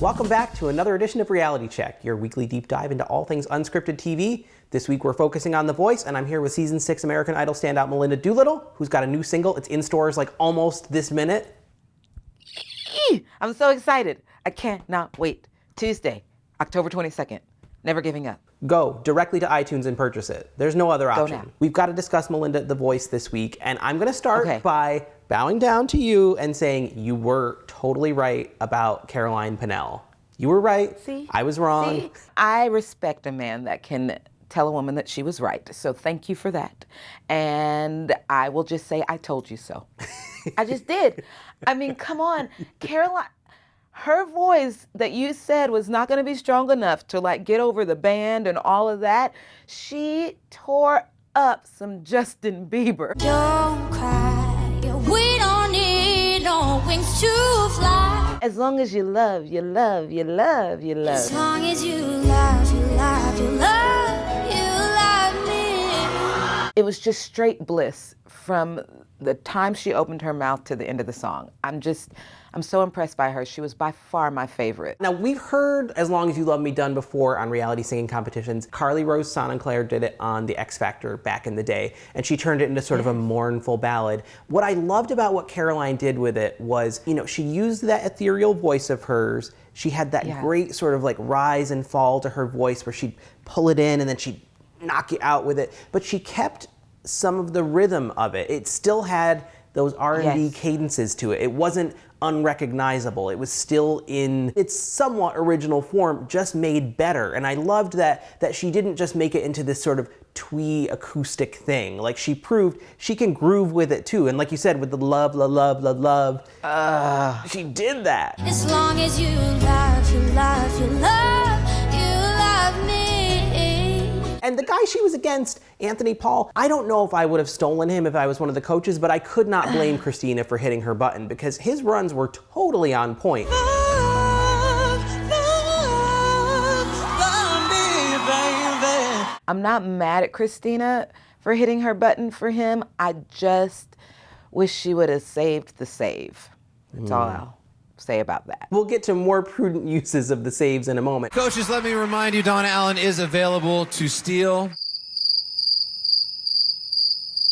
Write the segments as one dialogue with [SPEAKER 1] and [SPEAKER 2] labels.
[SPEAKER 1] Welcome back to another edition of Reality Check, your weekly deep dive into all things unscripted TV. This week we're focusing on The Voice, and I'm here with Season 6 American Idol standout Melinda Doolittle, who's got a new single. It's in stores like almost this minute.
[SPEAKER 2] I'm so excited. I cannot wait. Tuesday, October 22nd. Never giving up.
[SPEAKER 1] Go directly to iTunes and purchase it. There's no other option.
[SPEAKER 2] Now.
[SPEAKER 1] We've got to discuss Melinda The Voice this week, and I'm going to start by bowing down to you and saying you were totally right about Caroline Pinnell. You were right.
[SPEAKER 2] See?
[SPEAKER 1] I was wrong.
[SPEAKER 2] See? I respect a man that can tell a woman that she was right. So thank you for that. And I will just say, I told you so. I just did. I mean, come on. Caroline, her voice that you said was not going to be strong enough to like get over the band and all of that. She tore up some Justin Bieber.
[SPEAKER 3] Don't cry. We don't need no wings to fly.
[SPEAKER 2] As long as you love, you love, you love, you love.
[SPEAKER 3] As long as you love, you love, you love, you love me.
[SPEAKER 2] It was just straight bliss from the time she opened her mouth to the end of the song. I'm so impressed by her. She was by far my favorite.
[SPEAKER 1] Now, we've heard As Long As You Love Me done before on reality singing competitions. Carly Rose Sonnenclair did it on The X Factor back in the day, and she turned it into sort of a mournful ballad. What I loved about what Caroline did with it was, you know, she used that ethereal voice of hers. She had that great sort of like rise and fall to her voice where she'd pull it in and then she'd knock you out with it. But she kept some of the rhythm of it. It still had those R&B cadences to it. It wasn't unrecognizable. It was still in its somewhat original form, just made better. And I loved that she didn't just make it into this sort of twee acoustic thing. Like, she proved she can groove with it too. And like you said, with the love, she did that.
[SPEAKER 3] As long as you love, you love, you love, you love me.
[SPEAKER 1] And the guy she was against, Anthony Paul, I don't know if I would have stolen him if I was one of the coaches, but I could not blame Christina for hitting her button because his runs were totally on point.
[SPEAKER 2] I'm not mad at Christina for hitting her button for him. I just wish she would have saved the save. That's all I'll say about that.
[SPEAKER 1] We'll get to more prudent uses of the saves in a moment.
[SPEAKER 4] Coaches, let me remind you, Donna Allen is available to steal.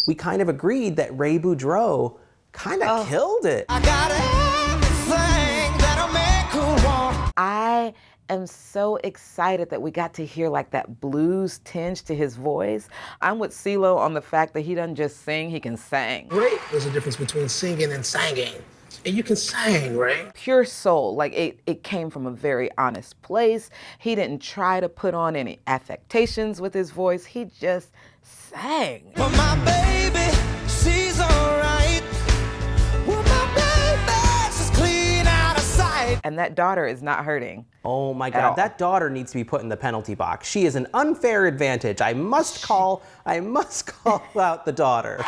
[SPEAKER 1] We kind of agreed that Ray Boudreaux kind of killed it.
[SPEAKER 4] I got everything that a man could want.
[SPEAKER 2] I am so excited that we got to hear like that blues tinge to his voice. I'm with CeeLo on the fact that he doesn't just sing, he can sing.
[SPEAKER 5] Right? There's a difference between singing and singing. And you can sing, right?
[SPEAKER 2] Pure soul, like it came from a very honest place. He didn't try to put on any affectations with his voice. He just sang.
[SPEAKER 4] Well, my baby, she's all right. Well, my baby's clean out of sight.
[SPEAKER 2] And that daughter is not hurting.
[SPEAKER 1] Oh my God, that daughter needs to be put in the penalty box. She is an unfair advantage. I must call out the daughter.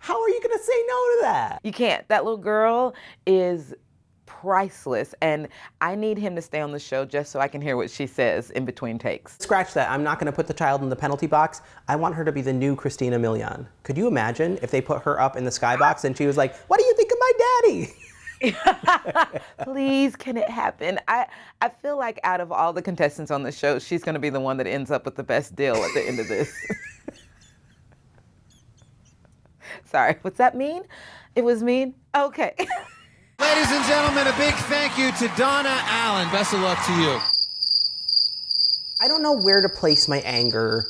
[SPEAKER 1] How are you gonna say no to that?
[SPEAKER 2] You can't. That little girl is priceless, and I need him to stay on the show just so I can hear what she says in between takes.
[SPEAKER 1] Scratch that. I'm not gonna put the child in the penalty box. I want her to be the new Christina Milian. Could you imagine if they put her up in the skybox and she was like, "What do you think of my daddy?"
[SPEAKER 2] Please, can it happen? I feel like out of all the contestants on the show, she's gonna be the one that ends up with the best deal at the end of this. Sorry, what's that mean? It was mean? Okay.
[SPEAKER 4] Ladies and gentlemen, a big thank you to Donna Allen. Best of luck to you.
[SPEAKER 1] I don't know where to place my anger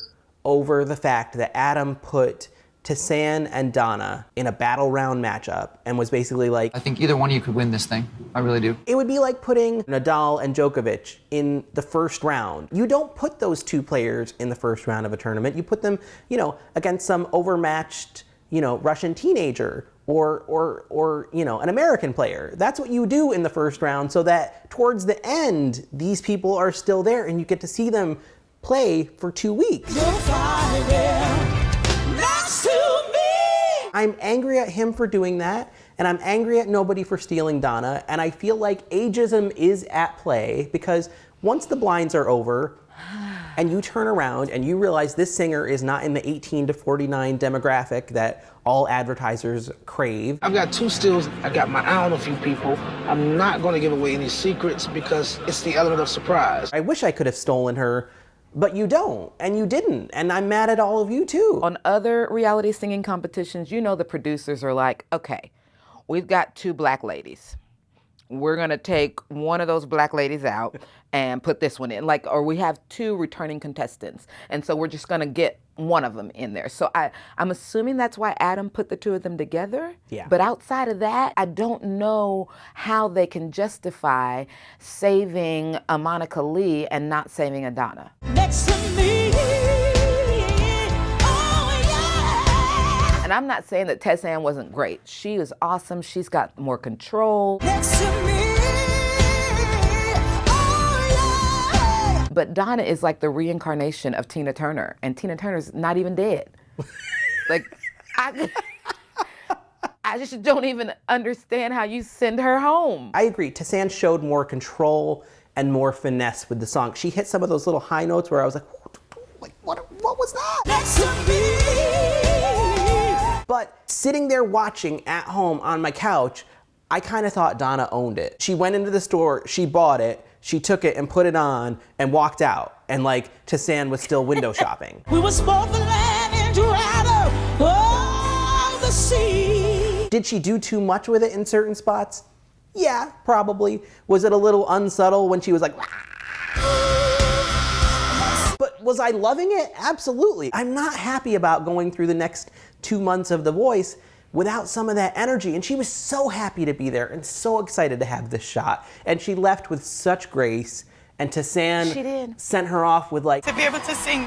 [SPEAKER 1] over the fact that Adam put Tisan and Donna in a battle round matchup and was basically like,
[SPEAKER 6] I think either one of you could win this thing. I really do.
[SPEAKER 1] it would be like putting Nadal and Djokovic in the first round. You don't put those two players in the first round of a tournament. You put them, against some overmatched, Russian teenager or an American player. That's what you do in the first round so that towards the end, these people are still there and you get to see them play for 2 weeks. I'm angry at him for doing that, and I'm angry at nobody for stealing Donna, and I feel like ageism is at play because once the blinds are over, and you turn around and you realize this singer is not in the 18 to 49 demographic that all advertisers crave.
[SPEAKER 5] I've got 2 stills. I got my eye on a few people. I'm not going to give away any secrets because it's the element of surprise.
[SPEAKER 1] I wish I could have stolen her, but you don't, and you didn't, and I'm mad at all of you too.
[SPEAKER 2] On other reality singing competitions, you know the producers are like, okay, we've got 2 black ladies. We're gonna take one of those black ladies out and put this one in. Like, or we have 2 returning contestants, and so we're just gonna get one of them in there. So I'm assuming that's why Adam put the 2 of them together.
[SPEAKER 1] Yeah.
[SPEAKER 2] But outside of that, I don't know how they can justify saving a Monica Lee and not saving a Donna.
[SPEAKER 4] Next to me. Oh, yeah.
[SPEAKER 2] And I'm not saying that Tessanne wasn't great. She is awesome. She's got more control.
[SPEAKER 4] Next to me. Oh, yeah.
[SPEAKER 2] But Donna is like the reincarnation of Tina Turner, and Tina Turner's not even dead. Like, I just don't even understand how you send her home.
[SPEAKER 1] I agree. Tessanne showed more control and more finesse with the song. She hit some of those little high notes where I was like, what was that?
[SPEAKER 4] Next to me.
[SPEAKER 1] But sitting there watching at home on my couch, I kind of thought Donna owned it. She went into the store, she bought it, she took it and put it on and walked out. And like Tessanne was still window shopping.
[SPEAKER 4] We were supposed to land in Dorado, oh, the sea.
[SPEAKER 1] Did she do too much with it in certain spots? Yeah, probably. Was it a little unsubtle when she was like, but was I loving it? Absolutely. I'm not happy about going through the next 2 months of The Voice without some of that energy. And she was so happy to be there and so excited to have this shot. And she left with such grace. And Tessanne sent her off with like,
[SPEAKER 7] to be able to sing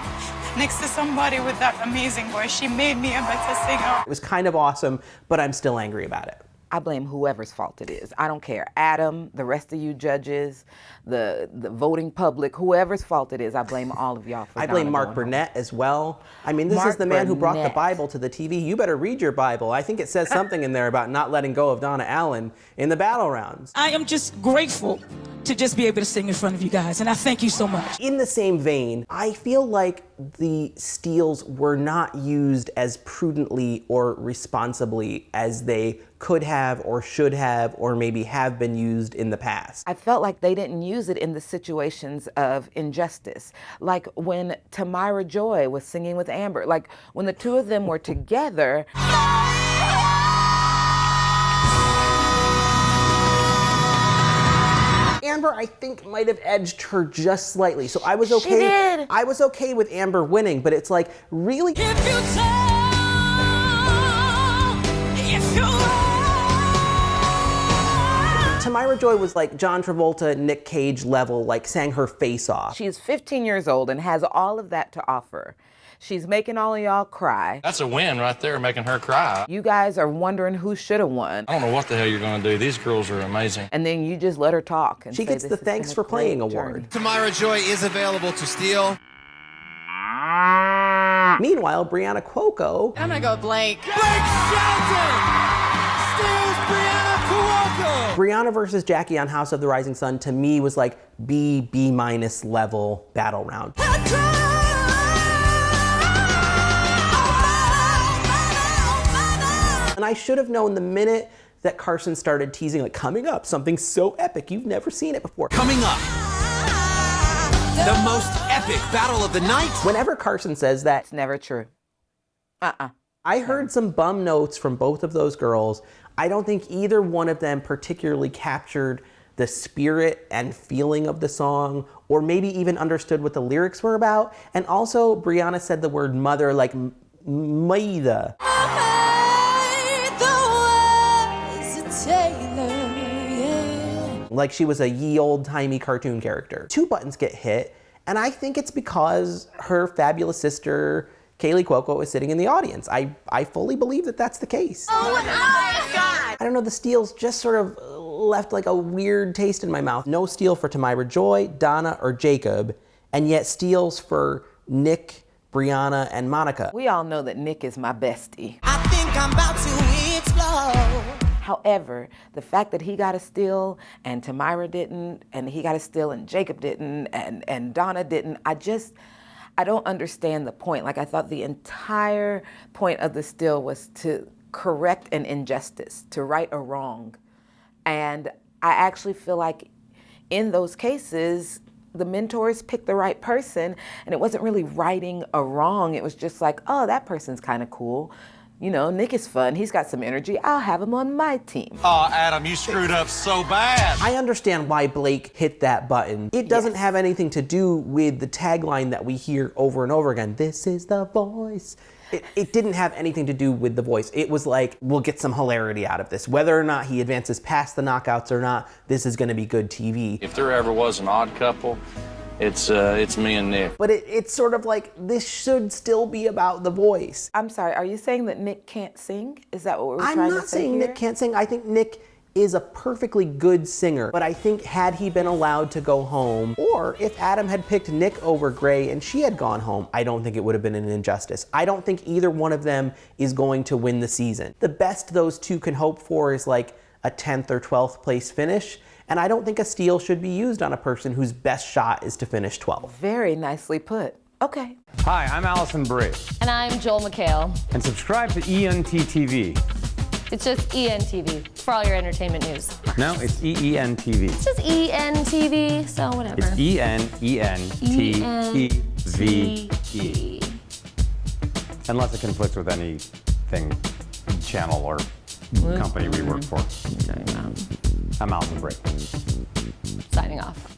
[SPEAKER 7] next to somebody with that amazing voice. She made me a better singer.
[SPEAKER 1] it was kind of awesome, but I'm still angry about it.
[SPEAKER 2] I blame whoever's fault it is. I don't care. Adam, the rest of you judges, the voting public, whoever's fault it is, I blame all of y'all for
[SPEAKER 1] I blame
[SPEAKER 2] Donna
[SPEAKER 1] Mark
[SPEAKER 2] going
[SPEAKER 1] Burnett as well. I mean, this is
[SPEAKER 2] Mark
[SPEAKER 1] the man who brought the
[SPEAKER 2] Burnett.
[SPEAKER 1] Bible to the TV. You better read your Bible. I think it says something in there about not letting go of Donna Allen in the battle rounds.
[SPEAKER 8] I am just grateful to just be able to sing in front of you guys, and I thank you so much.
[SPEAKER 1] In the same vein, I feel like the steals were not used as prudently or responsibly as they could have or should have or maybe have been used in the past.
[SPEAKER 2] I felt like they didn't use it in the situations of injustice. Like when Tamira Joy was singing with Amber, like when the 2 of them were together.
[SPEAKER 1] Amber, I think, might have edged her just slightly. So I was okay.
[SPEAKER 2] She did.
[SPEAKER 1] I was okay with Amber winning, but it's like, really?
[SPEAKER 4] If you tell, if you
[SPEAKER 1] Tamira Joy was like John Travolta, Nick Cage level, like sang her face off.
[SPEAKER 2] She's 15 years old and has all of that to offer. She's making all of y'all cry.
[SPEAKER 9] That's a win right there, making her cry.
[SPEAKER 2] You guys are wondering who should have won.
[SPEAKER 9] I don't know what the hell you're going to do. These girls are amazing.
[SPEAKER 2] And then you just let her talk. And
[SPEAKER 1] She
[SPEAKER 2] say,
[SPEAKER 1] gets
[SPEAKER 2] "This
[SPEAKER 1] the
[SPEAKER 2] has been
[SPEAKER 1] Thanks
[SPEAKER 2] a
[SPEAKER 1] for Playing
[SPEAKER 2] great
[SPEAKER 1] award.
[SPEAKER 2] journey."
[SPEAKER 10] Tamira Joy is available to steal.
[SPEAKER 1] Meanwhile, Brianna Cuoco
[SPEAKER 7] I'm gonna go Blake.
[SPEAKER 10] Blake Shelton steals Brianna Cuoco.
[SPEAKER 1] Brianna versus Jackie on House of the Rising Sun to me was like B minus level battle round. And I should have known the minute that Carson started teasing, like, coming up, something so epic, you've never seen it before.
[SPEAKER 10] Coming up, the most epic battle of the night.
[SPEAKER 1] Whenever Carson says that,
[SPEAKER 2] It's never true.
[SPEAKER 1] I heard some bum notes from both of those girls. I don't think either one of them particularly captured the spirit and feeling of the song, or maybe even understood what the lyrics were about. And also, Brianna said the word mother like Maida. Like she was a ye old timey cartoon character. 2 buttons get hit, and I think it's because her fabulous sister, Kaylee Cuoco, is sitting in the audience. I fully believe that that's the case.
[SPEAKER 3] Oh my God!
[SPEAKER 1] I don't know, the steals just sort of left like a weird taste in my mouth. No steal for Tamira Joy, Donna, or Jacob, and yet steals for Nick, Brianna, and Monica.
[SPEAKER 2] We all know that Nick is my bestie.
[SPEAKER 4] I think I'm about to explode.
[SPEAKER 2] However, the fact that he got a steal and Tamira didn't, and he got a steal and Jacob didn't, and Donna didn't, I don't understand the point. Like, I thought the entire point of the still was to correct an injustice, to right a wrong. And I actually feel like in those cases, the mentors picked the right person, and it wasn't really righting a wrong. It was just like, oh, that person's kind of cool. You know, Nick is fun. He's got some energy. I'll have him on my team.
[SPEAKER 9] Oh, Adam, you screwed up so bad.
[SPEAKER 1] I understand why Blake hit that button. It doesn't have anything to do with the tagline that we hear over and over again. This is the voice. It didn't have anything to do with the voice. It was like, we'll get some hilarity out of this. Whether or not he advances past the knockouts or not, this is going to be good TV.
[SPEAKER 9] If there ever was an odd couple, it's me and Nick.
[SPEAKER 1] But it's sort of like, this should still be about the voice.
[SPEAKER 2] I'm sorry, are you saying that Nick can't sing? Is that what we're trying to say?
[SPEAKER 1] I'm not saying Nick can't sing. I think Nick is a perfectly good singer. But I think had he been allowed to go home, or if Adam had picked Nick over Gray and she had gone home, I don't think it would have been an injustice. I don't think either one of them is going to win the season. The best those two can hope for is like a 10th or 12th place finish. And I don't think a steal should be used on a person whose best shot is to finish 12th.
[SPEAKER 2] Very nicely put. Okay.
[SPEAKER 11] Hi, I'm Allison Brie.
[SPEAKER 12] And I'm Joel McHale.
[SPEAKER 11] And subscribe to ENT TV.
[SPEAKER 12] It's just ENTV for all your entertainment news.
[SPEAKER 11] No, it's EENTV.
[SPEAKER 12] It's just ENTV, so whatever.
[SPEAKER 11] It's ENENTEVE. Unless it conflicts with anything, channel or company we work for. I'm Allison Brie.
[SPEAKER 12] Signing off.